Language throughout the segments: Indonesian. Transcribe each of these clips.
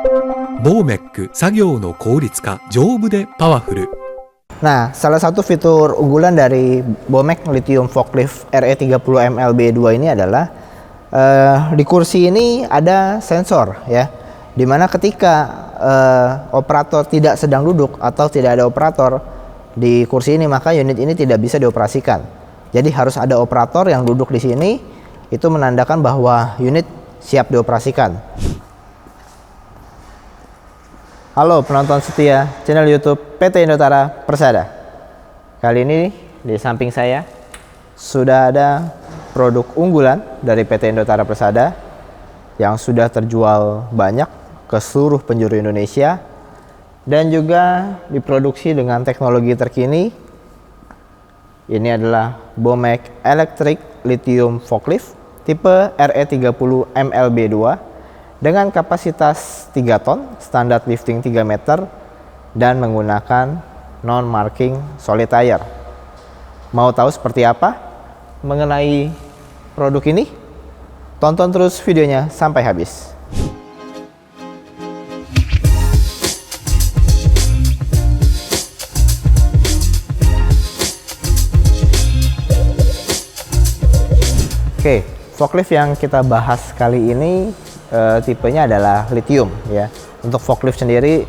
ボーメック作業の効率化、丈夫でパワフル。 Nah, salah satu fitur unggulan dari Bomek Lithium Forklift RE30 MLB2 ini adalah di kursi ini ada sensor ya, dimana ketika operator tidak sedang duduk atau tidak ada operator di kursi ini, maka unit ini tidak bisa dioperasikan. Jadi harus ada operator yang duduk di sini, itu menandakan bahwa unit siap dioperasikan. Halo penonton setia channel YouTube PT Indotara Persada. Kali ini di samping saya sudah ada produk unggulan dari PT Indotara Persada yang sudah terjual banyak ke seluruh penjuru Indonesia dan juga diproduksi dengan teknologi terkini. Ini adalah Bomek Electric Lithium Forklift tipe RE30 MLB2 dengan kapasitas 3 ton, standar lifting 3 meter, dan menggunakan non-marking solid tire. Mau tahu seperti apa mengenai produk ini? Tonton terus videonya sampai habis. Oke, forklift yang kita bahas kali ini tipenya adalah lithium ya. Untuk forklift sendiri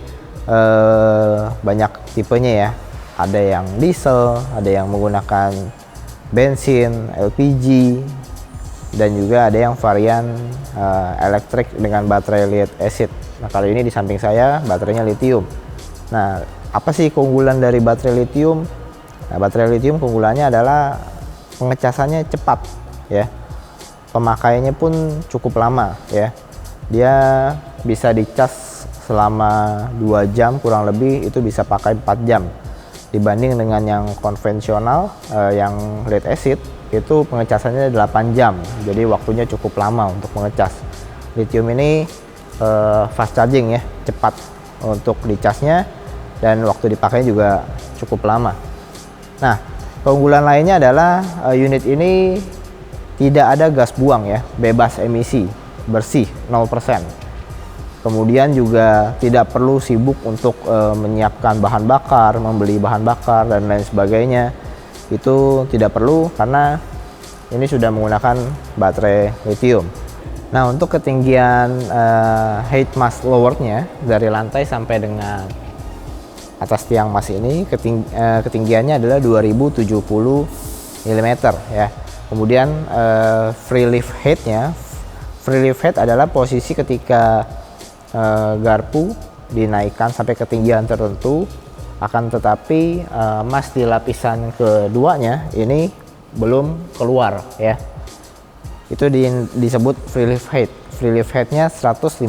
banyak tipenya ya. Ada yang diesel, ada yang menggunakan bensin, LPG, dan juga ada yang varian elektrik dengan baterai lead acid. Nah, kali ini di samping saya baterainya lithium. Nah, apa sih keunggulan dari baterai lithium? Nah, baterai lithium keunggulannya adalah pengecasannya cepat ya. Pemakaiannya pun cukup lama ya. Dia bisa dicas selama 2 jam kurang lebih, itu bisa pakai 4 jam. Dibanding dengan yang konvensional yang lead acid itu pengecasannya 8 jam. Jadi waktunya cukup lama untuk mengecas. Lithium ini fast charging ya, cepat untuk dicasnya dan waktu dipakai juga cukup lama. Nah, keunggulan lainnya adalah unit ini tidak ada gas buang ya, bebas emisi, bersih 0%. Kemudian juga tidak perlu sibuk untuk menyiapkan bahan bakar, membeli bahan bakar dan lain sebagainya. Itu tidak perlu karena ini sudah menggunakan baterai lithium. Nah, untuk ketinggian height mast lowered-nya dari lantai sampai dengan atas tiang mas ini ketinggiannya adalah 2070 mm ya. Kemudian free lift head-nya, free lift head adalah posisi ketika garpu dinaikkan sampai ketinggian tertentu, akan tetapi mas di lapisan keduanya ini belum keluar ya. Itu disebut free lift head. Free lift head-nya 155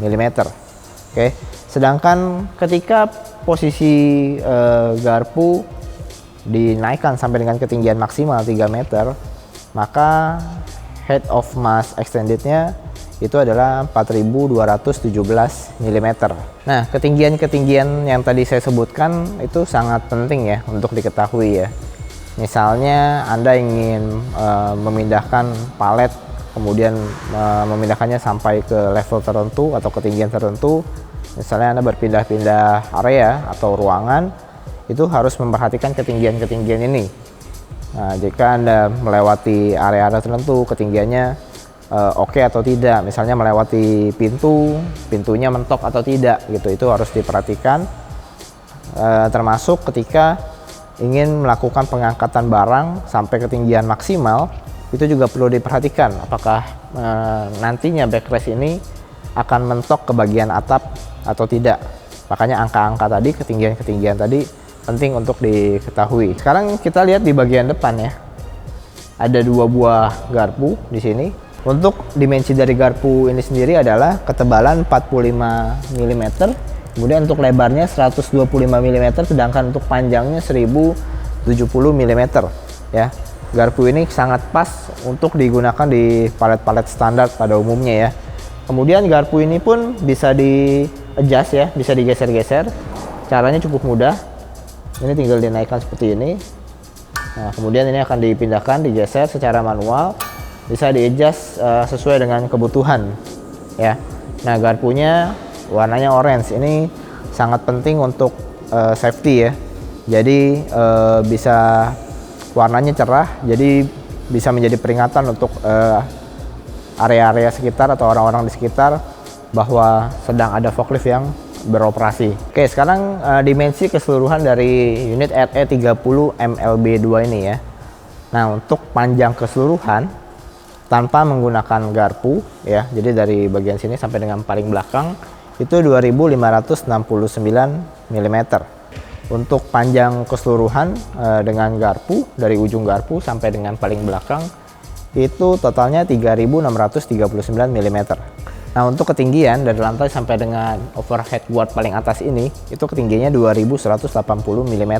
mm. Oke. Sedangkan ketika posisi garpu dinaikkan sampai dengan ketinggian maksimal 3 meter, maka head of mass extended-nya itu adalah 4217 mm. Nah, ketinggian-ketinggian yang tadi saya sebutkan itu sangat penting ya untuk diketahui ya. Misalnya Anda ingin memindahkan palet, kemudian memindahkannya sampai ke level tertentu atau ketinggian tertentu. Misalnya Anda berpindah-pindah area atau ruangan, itu harus memperhatikan ketinggian-ketinggian ini. Nah, jika Anda melewati area-area tertentu, ketinggiannya oke atau tidak, misalnya melewati pintunya mentok atau tidak gitu, itu harus diperhatikan. Termasuk ketika ingin melakukan pengangkatan barang sampai ketinggian maksimal, itu juga perlu diperhatikan apakah nantinya backrest ini akan mentok ke bagian atap atau tidak. Makanya angka-angka tadi, ketinggian-ketinggian tadi penting untuk diketahui. Sekarang kita lihat di bagian depan ya, ada 2 buah garpu di sini. Untuk dimensi dari garpu ini sendiri adalah ketebalan 45 mm, kemudian untuk lebarnya 125 mm, sedangkan untuk panjangnya 1070 mm ya. Garpu ini sangat pas untuk digunakan di palet-palet standar pada umumnya ya. Kemudian garpu ini pun bisa di adjust ya, bisa digeser-geser. Caranya cukup mudah. Ini tinggal dinaikkan seperti ini. Nah, kemudian ini akan dipindahkan, digeser secara manual. Bisa di adjust sesuai dengan kebutuhan ya. Nah, garpunya warnanya orange. Ini sangat penting untuk safety ya. Jadi bisa warnanya cerah, jadi bisa menjadi peringatan untuk area-area sekitar atau orang-orang di sekitar bahwa sedang ada forklift yang beroperasi. Oke, sekarang dimensi keseluruhan dari unit RE30 MLB2 ini ya. Nah, untuk panjang keseluruhan tanpa menggunakan garpu ya, jadi dari bagian sini sampai dengan paling belakang itu 2569 mm. Untuk panjang keseluruhan dengan garpu dari ujung garpu sampai dengan paling belakang itu totalnya 3639 mm. Nah, untuk ketinggian dari lantai sampai dengan overhead guard paling atas ini itu ketinggiannya 2180 mm.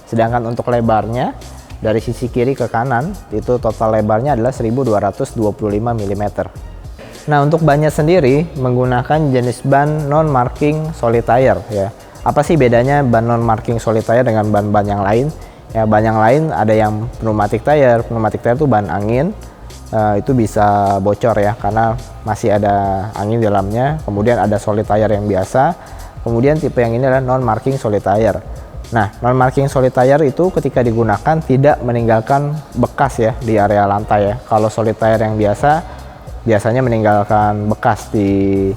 Sedangkan untuk lebarnya dari sisi kiri ke kanan itu total lebarnya adalah 1225 mm. Nah, untuk bannya sendiri menggunakan jenis ban non marking solid tire ya. Apa sih bedanya ban non marking solid tire dengan ban-ban yang lain? Ya, ban yang lain ada yang pneumatic tire. Pneumatic tire itu ban angin. Itu bisa bocor ya karena masih ada angin di dalamnya. Kemudian ada solid tire yang biasa, kemudian tipe yang ini adalah non marking solid tire. Nah, non marking solid tire itu ketika digunakan tidak meninggalkan bekas ya di area lantai ya. Kalau solid tire yang biasa biasanya meninggalkan bekas di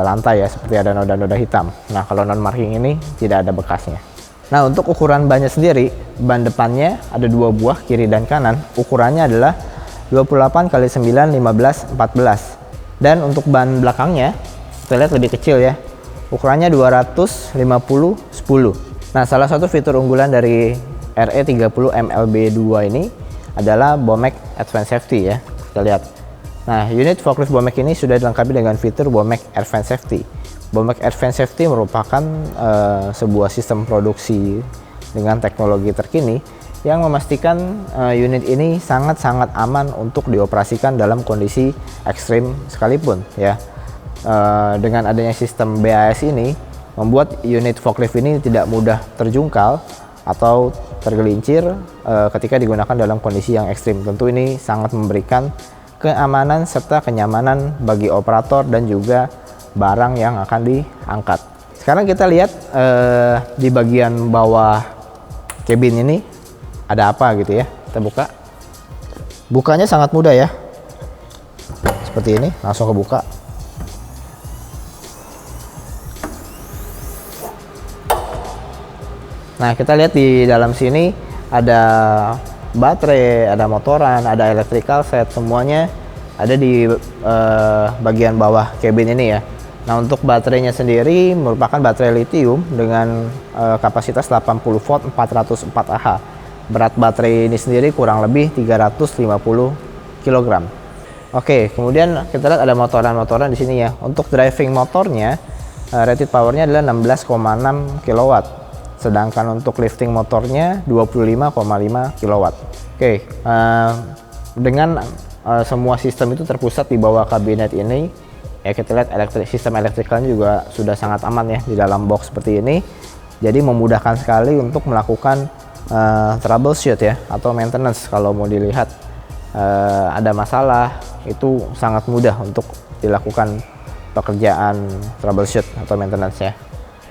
lantai ya, seperti ada noda-noda hitam. Nah, kalau non marking ini tidak ada bekasnya. Nah, untuk ukuran bannya sendiri, ban depannya ada 2 buah kiri dan kanan. Ukurannya adalah 28 x 9 15 14. Dan untuk ban belakangnya kita lihat lebih kecil ya. Ukurannya 250 10. Nah, salah satu fitur unggulan dari RE30 MLB2 ini adalah Bomek Advanced Safety ya. Kita lihat. Nah, unit forklift Bomek ini sudah dilengkapi dengan fitur Bomek Advanced Safety. Bomek Advanced Safety merupakan sebuah sistem produksi dengan teknologi terkini yang memastikan unit ini sangat-sangat aman untuk dioperasikan dalam kondisi ekstrim sekalipun ya. Dengan adanya sistem BAS ini membuat unit forklift ini tidak mudah terjungkal atau tergelincir ketika digunakan dalam kondisi yang ekstrim. Tentu ini sangat memberikan keamanan serta kenyamanan bagi operator dan juga barang yang akan diangkat. Sekarang kita lihat di bagian bawah cabin ini ada apa gitu ya. Kita buka. Bukanya sangat mudah ya. Seperti ini, langsung kebuka. Nah, kita lihat di dalam sini ada baterai, ada motoran, ada electrical set, semuanya ada di bagian bawah cabin ini ya. Nah, untuk baterainya sendiri merupakan baterai lithium dengan kapasitas 80 volt 404 Ah. Berat baterai ini sendiri kurang lebih 350 kg. Oke, kemudian kita lihat ada motoran-motoran di sini ya. Untuk driving motornya rated powernya adalah 16,6 kW. Sedangkan untuk lifting motornya 25,5 kW. Oke, dengan semua sistem itu terpusat di bawah kabinet ini, ya kita lihat sistem elektrikalnya juga sudah sangat aman ya di dalam box seperti ini. Jadi memudahkan sekali untuk melakukan troubleshoot ya atau maintenance. Kalau mau dilihat ada masalah itu sangat mudah untuk dilakukan pekerjaan troubleshoot atau maintenance ya.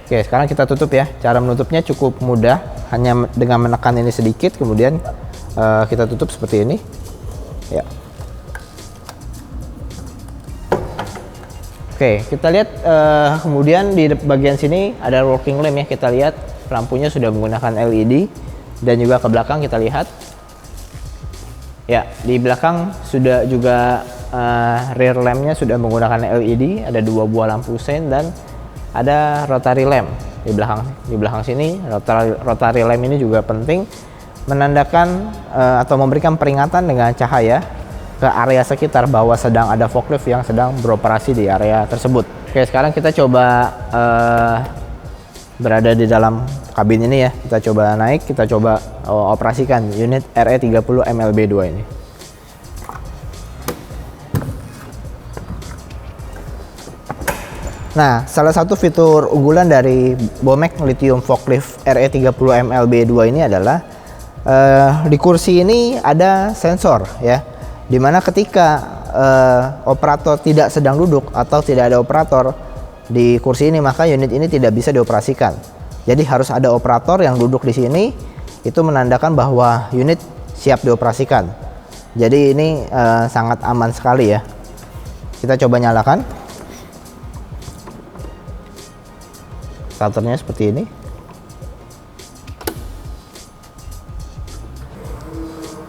Oke, sekarang kita tutup ya. Cara menutupnya cukup mudah, hanya dengan menekan ini sedikit, kemudian kita tutup seperti ini ya. Oke, kita lihat kemudian di bagian sini ada working lamp ya. Kita lihat lampunya sudah menggunakan LED, dan juga ke belakang kita lihat ya, di belakang sudah juga rear lampnya sudah menggunakan LED. Ada 2 buah lampu sein dan ada rotary lamp di belakang sini. Rotary lamp ini juga penting, menandakan atau memberikan peringatan dengan cahaya ke area sekitar bahwa sedang ada forklift yang sedang beroperasi di area tersebut. Oke, sekarang kita coba berada di dalam kabin ini ya. Kita coba naik, kita coba operasikan unit RE30 MLB2 ini. Nah, salah satu fitur unggulan dari Bomek Lithium Forklift RE30 MLB2 ini adalah di kursi ini ada sensor ya, dimana ketika operator tidak sedang duduk atau tidak ada operator di kursi ini, maka unit ini tidak bisa dioperasikan. Jadi harus ada operator yang duduk di sini, itu menandakan bahwa unit siap dioperasikan. Jadi ini sangat aman sekali ya. Kita coba nyalakan. Starternya seperti ini.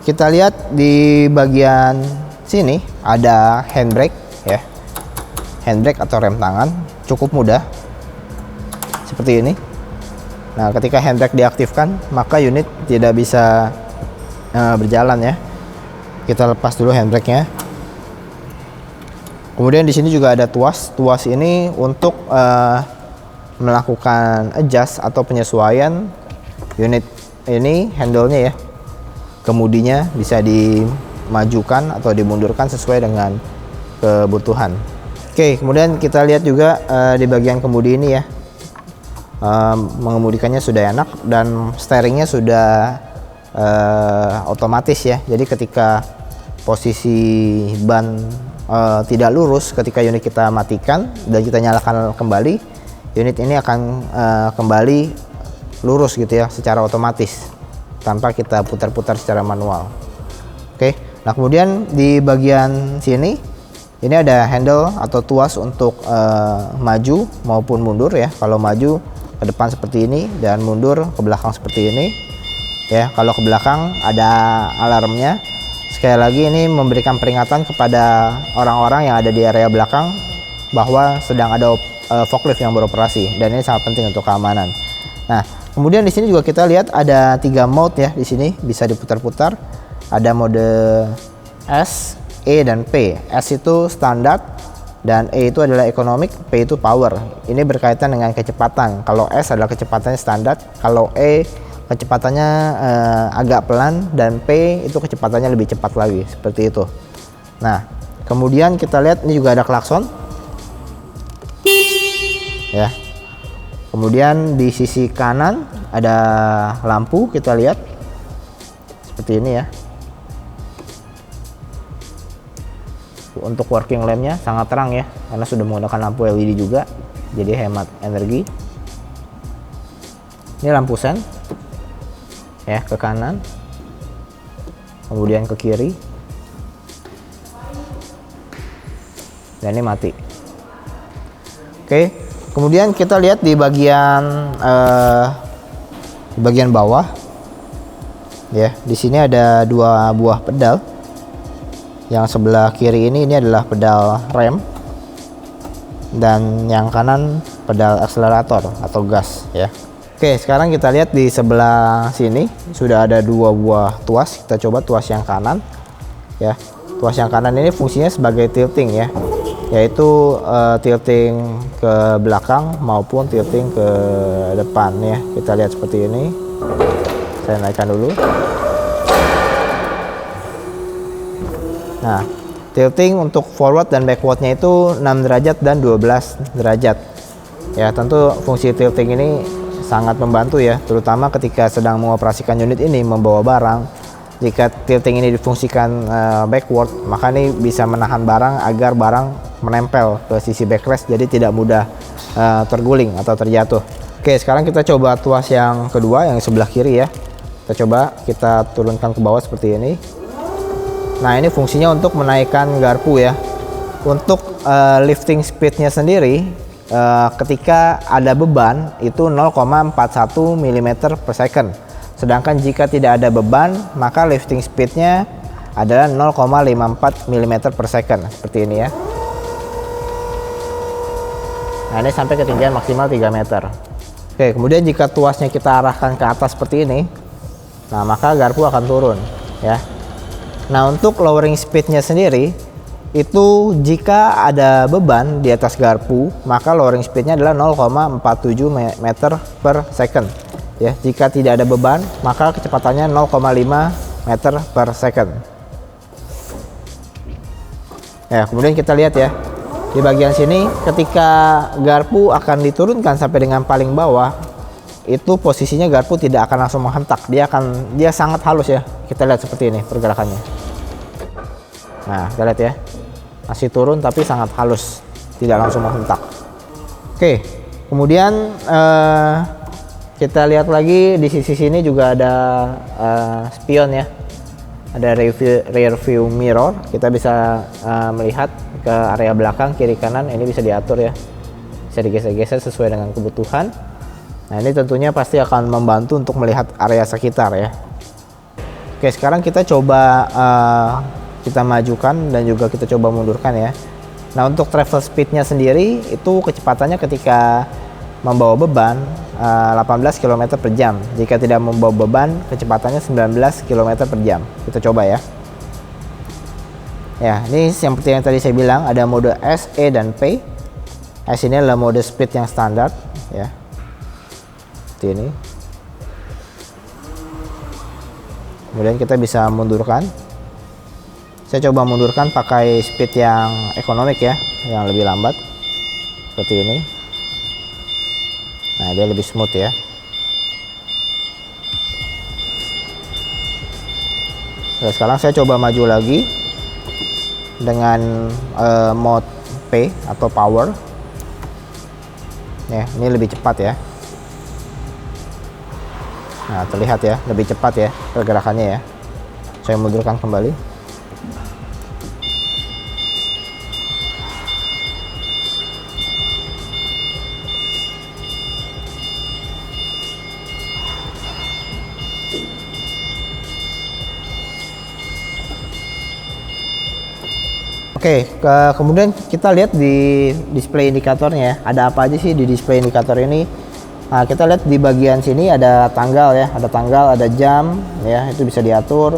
Kita lihat di bagian sini ada handbrake ya. Handbrake atau rem tangan, cukup mudah. Seperti ini. Nah, ketika handbrake diaktifkan, maka unit tidak bisa berjalan ya. Kita lepas dulu handbrake-nya. Kemudian di sini juga ada tuas. Tuas ini untuk melakukan adjust atau penyesuaian unit ini, handle-nya ya. Kemudinya bisa dimajukan atau dimundurkan sesuai dengan kebutuhan. Oke, kemudian kita lihat juga di bagian kemudi ini ya. Mengemudikannya sudah enak dan steeringnya sudah otomatis ya. Jadi ketika posisi ban tidak lurus, ketika unit kita matikan dan kita nyalakan kembali, unit ini akan kembali lurus gitu ya, secara otomatis tanpa kita putar-putar secara manual. Oke, nah kemudian di bagian sini ini ada handle atau tuas untuk maju maupun mundur ya. Kalau maju ke depan seperti ini dan mundur ke belakang seperti ini ya. Kalau ke belakang ada alarmnya. Sekali lagi ini memberikan peringatan kepada orang-orang yang ada di area belakang bahwa sedang ada forklift yang beroperasi, dan ini sangat penting untuk keamanan. Nah, kemudian di sini juga kita lihat ada 3 mode ya. Di sini bisa diputar-putar. Ada mode S, E dan P. S itu standar dan E itu adalah economic, P itu power. Ini berkaitan dengan kecepatan. Kalau S adalah kecepatannya standar, kalau E kecepatannya agak pelan, dan P itu kecepatannya lebih cepat lagi, seperti itu. Nah, kemudian kita lihat ini juga ada klakson ya. Kemudian di sisi kanan ada lampu, kita lihat seperti ini ya. Untuk working lampnya sangat terang ya, karena sudah menggunakan lampu LED juga, jadi hemat energi. Ini lampu sen ya, ke kanan, kemudian ke kiri, dan ini mati. Oke, kemudian kita lihat di bagian bawah ya. Di sini ada 2 buah pedal. Yang sebelah kiri ini adalah pedal rem, dan yang kanan pedal akselerator atau gas ya. Oke, sekarang kita lihat di sebelah sini sudah ada 2 buah tuas. Kita coba tuas yang kanan ya. Tuas yang kanan ini fungsinya sebagai tilting ya, yaitu tilting ke belakang maupun tilting ke depan ya. Kita lihat seperti ini. Saya naikkan dulu. Nah, tilting untuk forward dan backwardnya itu 6 derajat dan 12 derajat ya. Tentu fungsi tilting ini sangat membantu ya, terutama ketika sedang mengoperasikan unit ini, membawa barang. Jika tilting ini difungsikan backward, maka ini bisa menahan barang agar barang menempel ke sisi backrest, jadi tidak mudah terguling atau terjatuh. Oke, sekarang kita coba tuas yang kedua, yang sebelah kiri ya. Kita turunkan ke bawah seperti ini. Nah, ini fungsinya untuk menaikkan garpu ya. Untuk lifting speednya sendiri, ketika ada beban itu 0,41 mm per second. Sedangkan jika tidak ada beban, maka lifting speednya adalah 0,54 mm per second, seperti ini ya. Nah, ini sampai ketinggian maksimal 3 meter. Oke, kemudian jika tuasnya kita arahkan ke atas seperti ini, nah maka garpu akan turun ya. Nah, untuk lowering speednya sendiri, itu jika ada beban di atas garpu, maka lowering speednya adalah 0,47 meter per second ya. Jika tidak ada beban, maka kecepatannya 0,5 meter per second ya. Kemudian kita lihat ya, di bagian sini ketika garpu akan diturunkan sampai dengan paling bawah, itu posisinya garpu tidak akan langsung menghentak, dia sangat halus ya. Kita lihat seperti ini pergerakannya. Nah, kita lihat ya, masih turun tapi sangat halus, tidak langsung menghentak. Oke, kemudian kita lihat lagi di sisi sini juga ada spion ya, ada rear view mirror. Kita bisa melihat ke area belakang, kiri kanan. Ini bisa diatur ya, bisa digeser-geser sesuai dengan kebutuhan. Nah, ini tentunya pasti akan membantu untuk melihat area sekitar ya. Oke, sekarang kita coba kita majukan dan juga kita coba mundurkan ya. Nah, untuk travel speednya sendiri itu kecepatannya ketika membawa beban 18 km per jam. Jika tidak membawa beban, kecepatannya 19 km per jam. Kita coba ya. Ya, ini seperti yang tadi saya bilang, ada mode S, E, dan P. S ini adalah mode speed yang standar ya. Seperti ini. Kemudian kita bisa mundurkan. Saya coba mundurkan pakai speed yang ekonomik ya, yang lebih lambat. Seperti ini. Nah, dia lebih smooth ya. Nah, sekarang saya coba maju lagi dengan mode P atau power. Ya, ini lebih cepat ya. Nah, terlihat ya, lebih cepat ya pergerakannya ya. Saya mundurkan kembali. Oke, kemudian kita lihat di display indikatornya ya. Ada apa aja sih di display indikator ini? Nah, kita lihat di bagian sini ada tanggal ya, ada jam ya, itu bisa diatur.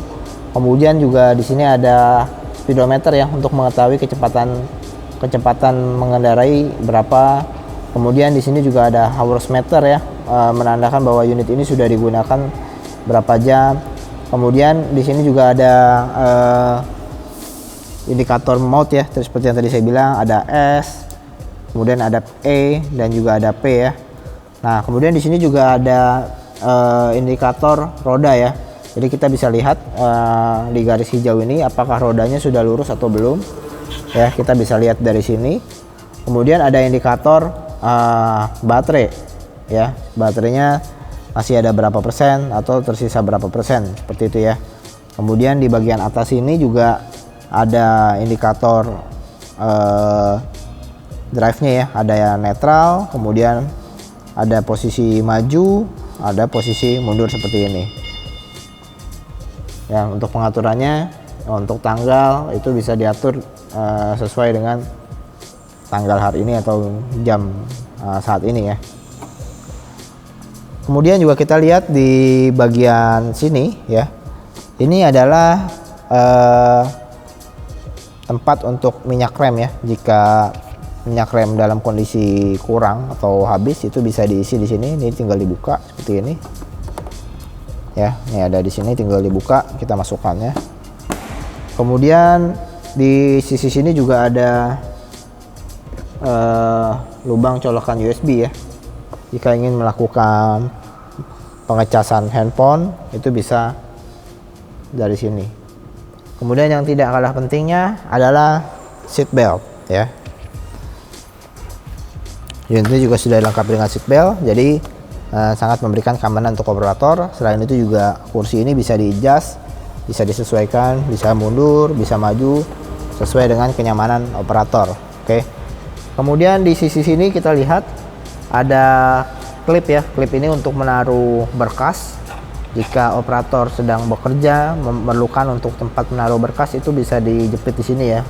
Kemudian juga di sini ada speedometer ya untuk mengetahui kecepatan mengendarai berapa. Kemudian di sini juga ada hours meter ya, menandakan bahwa unit ini sudah digunakan berapa jam. Kemudian di sini juga ada indikator mode ya, seperti yang tadi saya bilang, ada S, kemudian ada E dan juga ada P ya. Nah, kemudian di sini juga ada indikator roda ya. Jadi kita bisa lihat di garis hijau ini apakah rodanya sudah lurus atau belum. Ya, kita bisa lihat dari sini. Kemudian ada indikator baterai ya. Baterainya masih ada berapa persen atau tersisa berapa persen, seperti itu ya. Kemudian di bagian atas ini juga ada indikator drive-nya ya, ada yang netral, kemudian ada posisi maju, ada posisi mundur seperti ini. Ya, untuk pengaturannya, untuk tanggal itu bisa diatur sesuai dengan tanggal hari ini atau jam saat ini ya. Kemudian juga kita lihat di bagian sini ya, ini adalah tempat untuk minyak rem ya. Jika minyak rem dalam kondisi kurang atau habis, itu bisa diisi di sini. Ini tinggal dibuka seperti ini. Ya, ini ada di sini, tinggal dibuka, kita masukkannya. Kemudian di sisi sini juga ada lubang colokan USB ya. Jika ingin melakukan pengecasan handphone, itu bisa dari sini. Kemudian yang tidak kalah pentingnya adalah seat belt ya. Unit ini juga sudah lengkap dengan seat belt, jadi sangat memberikan keamanan untuk operator. Selain itu juga kursi ini bisa di-adjust, bisa disesuaikan, bisa mundur, bisa maju sesuai dengan kenyamanan operator. Oke. Kemudian di sisi sini kita lihat ada klip ya. Klip ini untuk menaruh berkas. Jika operator sedang bekerja memerlukan untuk tempat menaruh berkas, itu bisa dijepit di sini ya.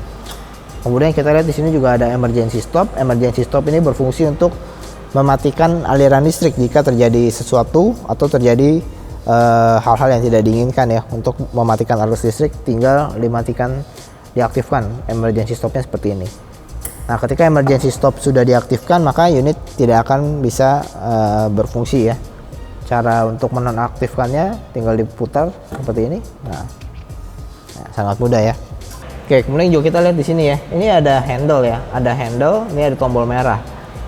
Kemudian kita lihat di sini juga ada emergency stop. Emergency stop ini berfungsi untuk mematikan aliran listrik jika terjadi sesuatu atau terjadi hal-hal yang tidak diinginkan ya. Untuk mematikan arus listrik tinggal dimatikan, diaktifkan emergency stopnya seperti ini. Nah, ketika emergency stop sudah diaktifkan, maka unit tidak akan bisa berfungsi ya. Cara untuk menonaktifkannya tinggal diputar seperti ini. Nah, sangat mudah ya. Oke, kemudian juga kita lihat di sini ya. Ini ada handle ya, ada handle. Ini ada tombol merah.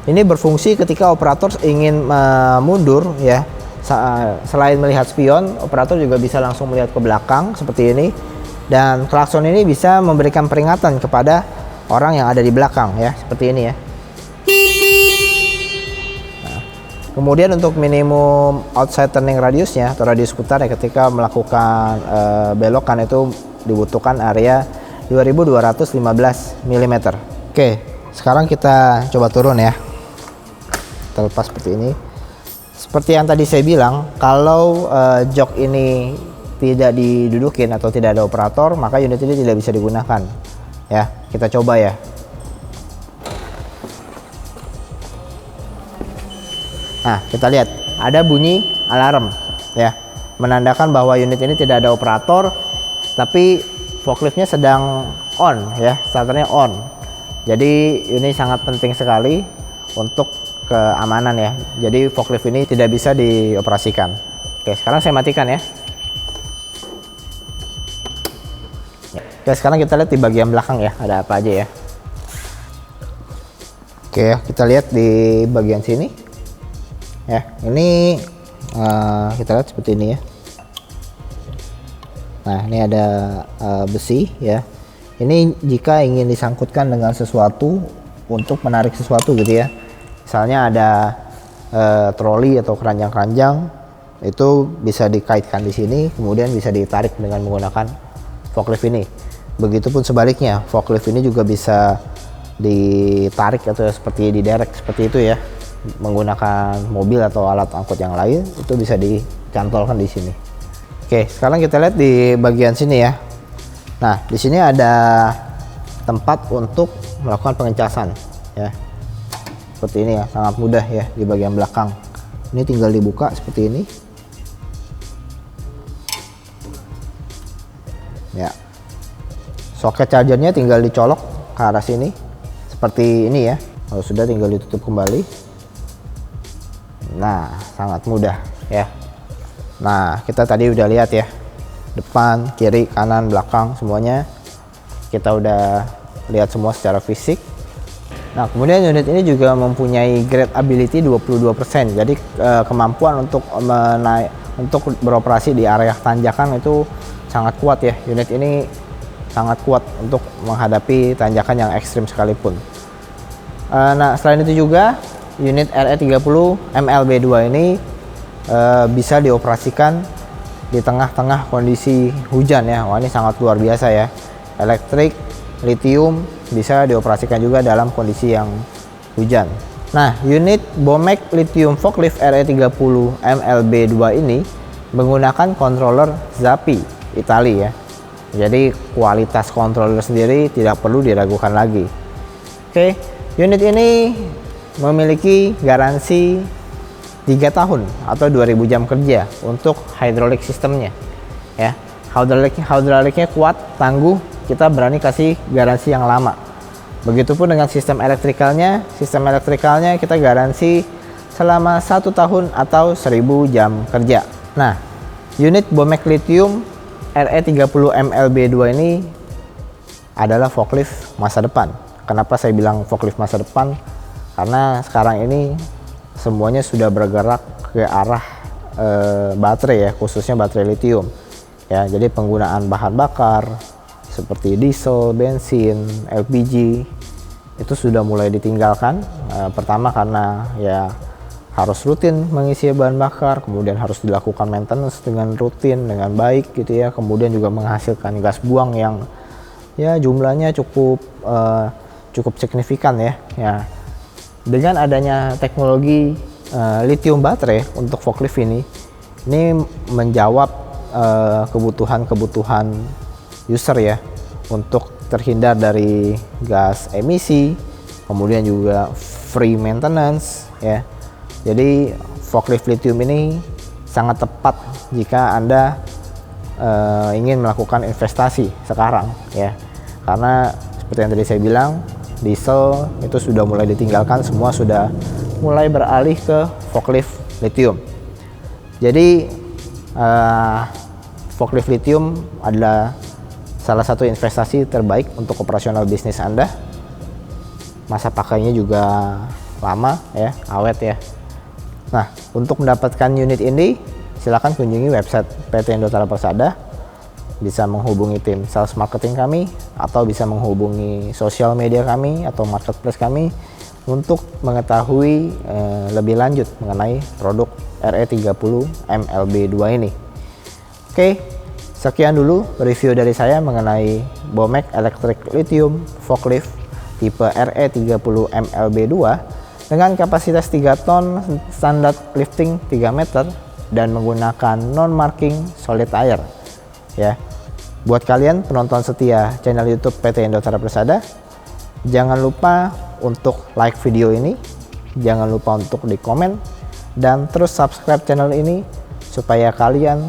Ini berfungsi ketika operator ingin mundur ya. Selain melihat spion, operator juga bisa langsung melihat ke belakang seperti ini. Dan klakson ini bisa memberikan peringatan kepada orang yang ada di belakang ya, seperti ini ya. Nah, kemudian untuk minimum outside turning radiusnya atau radius putar ya, ketika melakukan belokan itu dibutuhkan area 2215 mm. Oke, sekarang kita coba turun ya. Terlepas seperti ini. Seperti yang tadi saya bilang, kalau jok ini tidak didudukin atau tidak ada operator, maka unit ini tidak bisa digunakan. Ya, kita coba ya. Nah, kita lihat ada bunyi alarm ya, menandakan bahwa unit ini tidak ada operator, tapi forkliftnya sedang on ya, starternya on. Jadi ini sangat penting sekali untuk keamanan ya. Jadi forklift ini tidak bisa dioperasikan. Oke, sekarang saya matikan ya. Oke, sekarang kita lihat di bagian belakang ya, ada apa aja ya. Oke, kita lihat di bagian sini ya. Ini kita lihat seperti ini ya. Nah, ini ada besi ya. Ini jika ingin disangkutkan dengan sesuatu untuk menarik sesuatu gitu ya. Misalnya ada troli atau keranjang-keranjang, itu bisa dikaitkan di sini, kemudian bisa ditarik dengan menggunakan forklift ini. Begitupun sebaliknya, forklift ini juga bisa ditarik atau seperti diderek seperti itu ya, menggunakan mobil atau alat angkut yang lain, itu bisa dicantolkan di sini. Oke, sekarang kita lihat di bagian sini ya. Nah, di sini ada tempat untuk melakukan pengecasan ya. Seperti ini ya, sangat mudah ya di bagian belakang. Ini tinggal dibuka seperti ini. Ya. Soket chargernya tinggal dicolok ke arah sini. Seperti ini ya. Kalau sudah tinggal ditutup kembali. Nah, sangat mudah ya. Nah, kita tadi udah lihat ya. Depan, kiri, kanan, belakang semuanya kita udah lihat semua secara fisik. Nah, kemudian unit ini juga mempunyai grade ability 22%. Jadi kemampuan untuk beroperasi di area tanjakan itu sangat kuat ya. Unit ini sangat kuat untuk menghadapi tanjakan yang ekstrim sekalipun. Nah, selain itu juga unit RE30 MLB2 ini bisa dioperasikan di tengah-tengah kondisi hujan ya. Wah, ini sangat luar biasa ya. Elektrik, lithium bisa dioperasikan juga dalam kondisi yang hujan. Nah, unit Bomek Lithium Forklift RE30 MLB2 ini menggunakan controller Zappi Italia ya. Jadi kualitas controller sendiri tidak perlu diragukan lagi. Oke, unit ini memiliki garansi 3 tahun atau 2000 jam kerja untuk hydraulic sistemnya ya. Hydrauliknya kuat, tangguh, kita berani kasih garansi yang lama. Begitupun dengan sistem elektrikalnya kita garansi selama 1 tahun atau 1000 jam kerja. Nah, unit Bomek Lithium RE30 MLB2 ini adalah forklift masa depan. Kenapa saya bilang forklift masa depan? Karena sekarang ini semuanya sudah bergerak ke arah baterai ya, khususnya baterai lithium ya. Jadi penggunaan bahan bakar seperti diesel, bensin, LPG itu sudah mulai ditinggalkan. Pertama karena ya harus rutin mengisi bahan bakar, kemudian harus dilakukan maintenance dengan rutin, dengan baik gitu ya. Kemudian juga menghasilkan gas buang yang ya jumlahnya cukup signifikan ya. Dengan adanya teknologi lithium baterai untuk forklift ini menjawab kebutuhan user ya, untuk terhindar dari gas emisi, kemudian juga free maintenance ya. Jadi forklift lithium ini sangat tepat jika Anda ingin melakukan investasi sekarang ya, karena seperti yang tadi saya bilang, diesel itu sudah mulai ditinggalkan, semua sudah mulai beralih ke forklift lithium. Jadi forklift lithium adalah salah satu investasi terbaik untuk operasional bisnis Anda. Masa pakainya juga lama ya, awet ya. Nah, untuk mendapatkan unit ini silakan kunjungi website PT Indotara Persada. bisa menghubungi tim sales marketing kami atau bisa menghubungi sosial media kami atau marketplace kami untuk mengetahui lebih lanjut mengenai produk RE30 MLB2 ini. Oke, sekian dulu review dari saya mengenai Bomek Electric Lithium Forklift tipe RE30 MLB2 dengan kapasitas 3 ton, standar lifting 3 meter, dan menggunakan non-marking solid air. Ya, buat kalian penonton setia channel YouTube PT Indotara Persada, jangan lupa untuk like video ini, jangan lupa untuk di komen, dan terus subscribe channel ini supaya kalian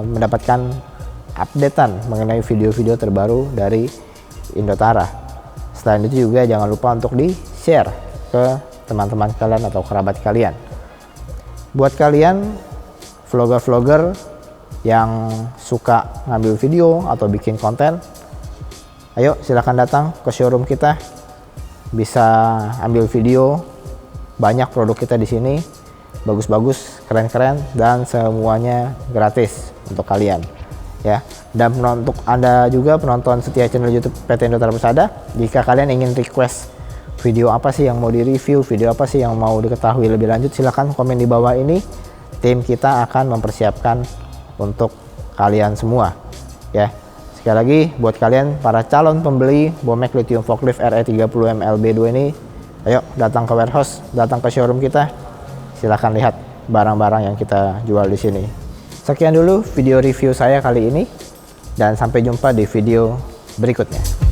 mendapatkan updatean mengenai video-video terbaru dari Indotara. Selain itu juga jangan lupa untuk di share ke teman-teman kalian atau kerabat kalian. Buat kalian vlogger-vlogger yang suka ngambil video atau bikin konten, ayo silahkan datang ke showroom kita, bisa ambil video. Banyak produk kita di sini, bagus-bagus, keren-keren, dan semuanya gratis untuk kalian ya. Dan untuk Anda juga penonton setia channel YouTube PT Indotara Persada, jika kalian ingin request video apa sih yang mau direview, video apa sih yang mau diketahui lebih lanjut, silahkan komen di bawah ini. Tim kita akan mempersiapkan untuk kalian semua ya. Sekali lagi buat kalian para calon pembeli Bomek Lithium Forklift RE30 MLB2 ini, ayo datang ke warehouse, datang ke showroom kita, silahkan lihat barang-barang yang kita jual di sini. Sekian dulu video review saya kali ini, dan sampai jumpa di video berikutnya.